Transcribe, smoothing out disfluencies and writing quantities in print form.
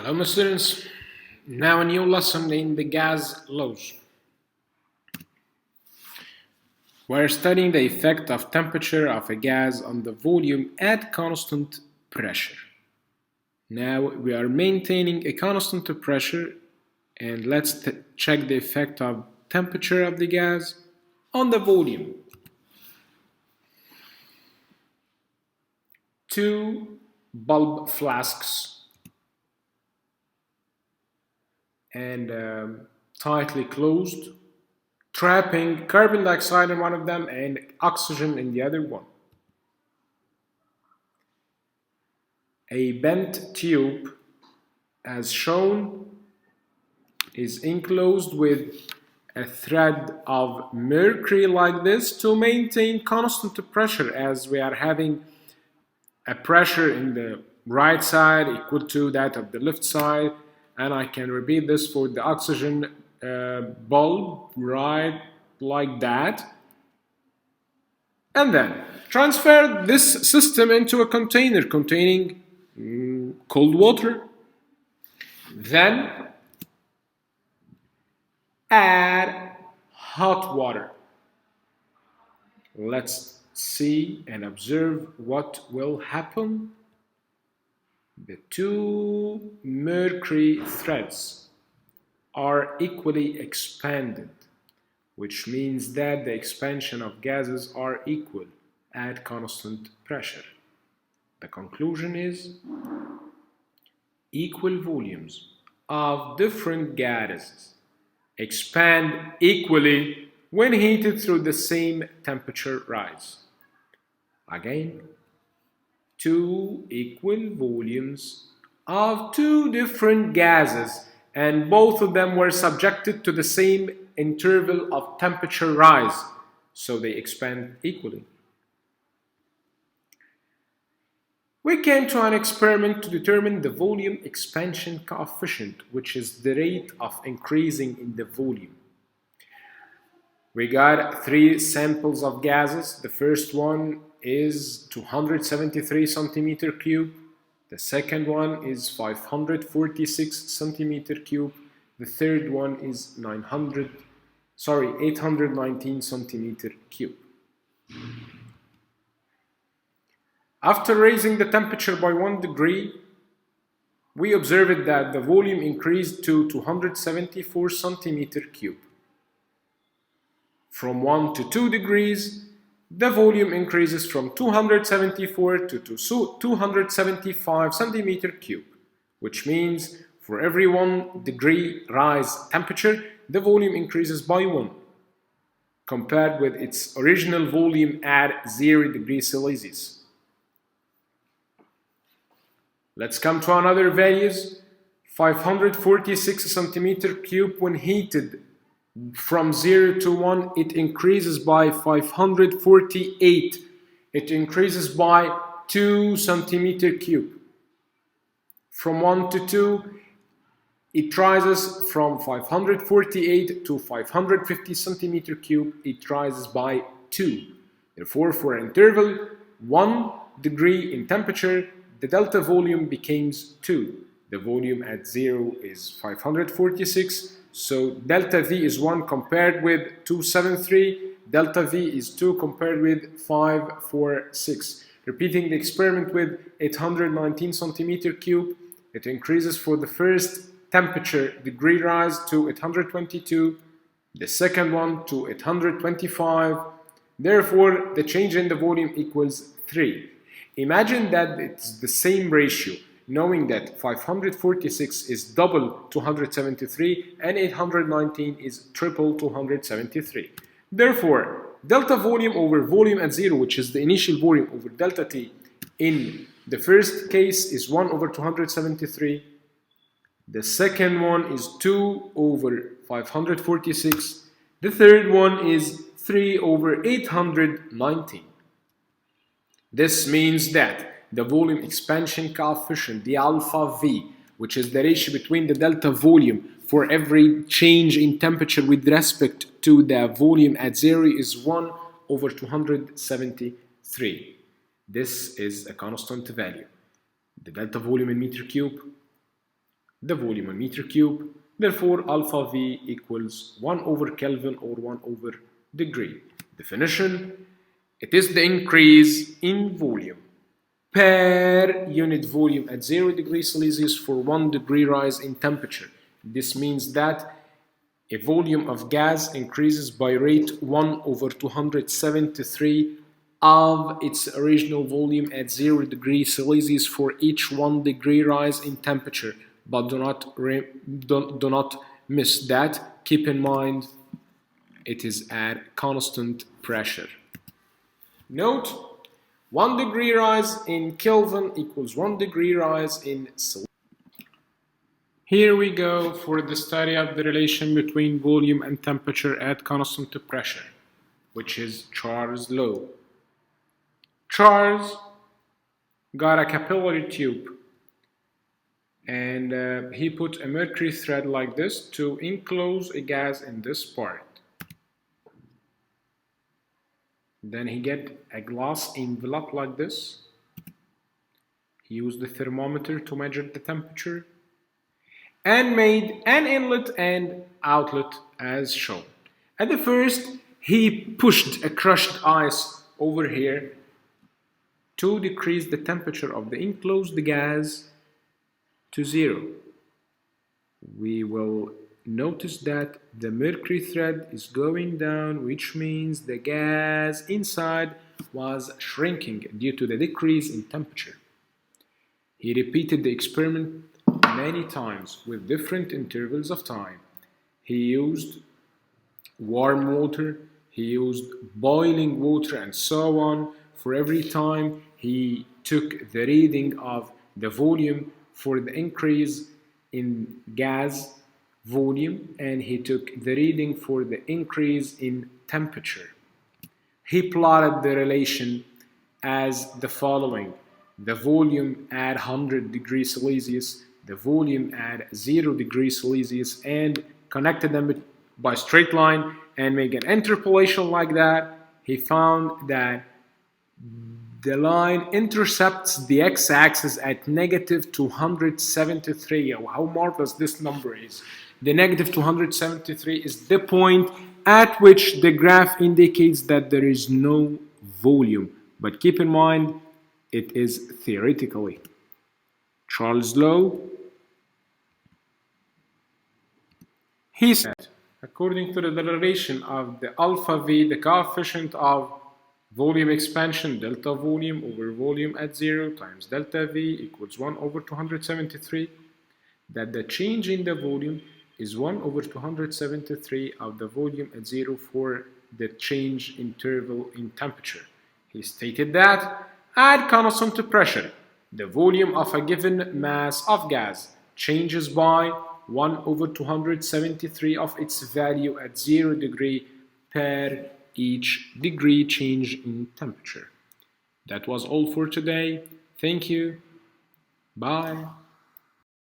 Hello, my students. Now a new lesson in the gas laws. We're studying the effect of temperature of a gas on the volume at constant pressure. Now we are maintaining a constant pressure, and let's check the effect of temperature of the gas on the volume. Two bulb flasks and tightly closed, trapping carbon dioxide in one of them and oxygen in the other one. A bent tube, as shown, is enclosed with a thread of mercury like this to maintain constant pressure, as we are having a pressure in the right side equal to that of the left side, and I can repeat this for the oxygen bulb, right, like that. And then transfer this system into a container containing cold water. Then add hot water. Let's see and observe what will happen. The two mercury threads are equally expanded, which means that the expansion of gases are equal at constant pressure. The conclusion is equal volumes of different gases expand equally when heated through the same temperature rise. Again, two equal volumes of two different gases, and both of them were subjected to the same interval of temperature rise, so they expand equally. We came to an experiment to determine the volume expansion coefficient, which is the rate of increasing in the volume. We got three samples of gases. The first one is 273 centimeter cube. The second one is 546 centimeter cube. The third one is 819 centimeter cube. After raising the temperature by 1 degree, we observed that the volume increased to 274 centimeter cube. From 1 to 2 degrees, the volume increases from 274 to 275 centimeter cube, which means for every 1 degree rise temperature, the volume increases by 1, compared with its original volume at 0 degrees Celsius. Let's come to another values. 546 centimeter cube when heated from 0 to 1, it increases by 548. It increases by 2 centimeter cube. From 1 to 2, it rises from 548 to 550 centimeter cube. It rises by 2. Therefore, for an interval 1 degree in temperature, the delta volume becomes 2. The volume at 0 is 546. So delta V is 1 compared with 273, delta V is 2 compared with 546. Repeating the experiment with 819 centimeter cube, it increases for the first temperature degree rise to 822, the second one to 825. Therefore, the change in the volume equals 3. Imagine that it's the same ratio, knowing that 546 is double 273 and 819 is triple 273. Therefore, delta volume over volume at 0, which is the initial volume over delta T, in the first case is 1 over 273. The second one is 2 over 546. The third one is 3 over 819. This means that the volume expansion coefficient, the alpha V, which is the ratio between the delta volume for every change in temperature with respect to the volume at 0, is 1 over 273. This is a constant value. The delta volume in meter cube the volume in meter cube. Therefore, alpha V equals 1 over Kelvin or 1 over degree. Definition: it is the increase in volume per unit volume at 0 degrees Celsius for 1 degree rise in temperature. This means that a volume of gas increases by rate 1 over 273 of its original volume at 0 degrees Celsius for each 1 degree rise in temperature. But do not miss that. Keep in mind it is at constant pressure. Note, 1 degree rise in Kelvin equals 1 degree rise in Celsius. Here we go for the study of the relation between volume and temperature at constant pressure, which is Charles' law. Charles got a capillary tube and he put a mercury thread like this to enclose a gas in this part. Then he get a glass envelope like this. He used the thermometer to measure the temperature and made an inlet and outlet as shown. At the first, he pushed a crushed ice over here to decrease the temperature of the enclosed gas to 0. We will notice that the mercury thread is going down, which means the gas inside was shrinking due to the decrease in temperature. He repeated the experiment many times with different intervals of time. He used warm water, he used boiling water, and so on. For every time he took the reading of the volume for the increase in gas volume, and he took the reading for the increase in temperature. He plotted the relation as the following: the volume at 100 degrees Celsius, the volume at 0 degrees Celsius, and connected them by straight line and make an interpolation like that. He found that the line intercepts the x-axis at negative 273. How marvelous this number is. The negative 273 is the point at which the graph indicates that there is no volume. But keep in mind, it is theoretically. Charles' law. He said, according to the relation of the alpha V, the coefficient of volume expansion, delta volume over volume at 0 times delta V equals 1 over 273, that the change in the volume is 1 over 273 of the volume at 0 for the change interval in temperature. He stated that at constant pressure, the volume of a given mass of gas changes by 1 over 273 of its value at 0 degree per each degree change in temperature. That was all for today. Thank you. Bye.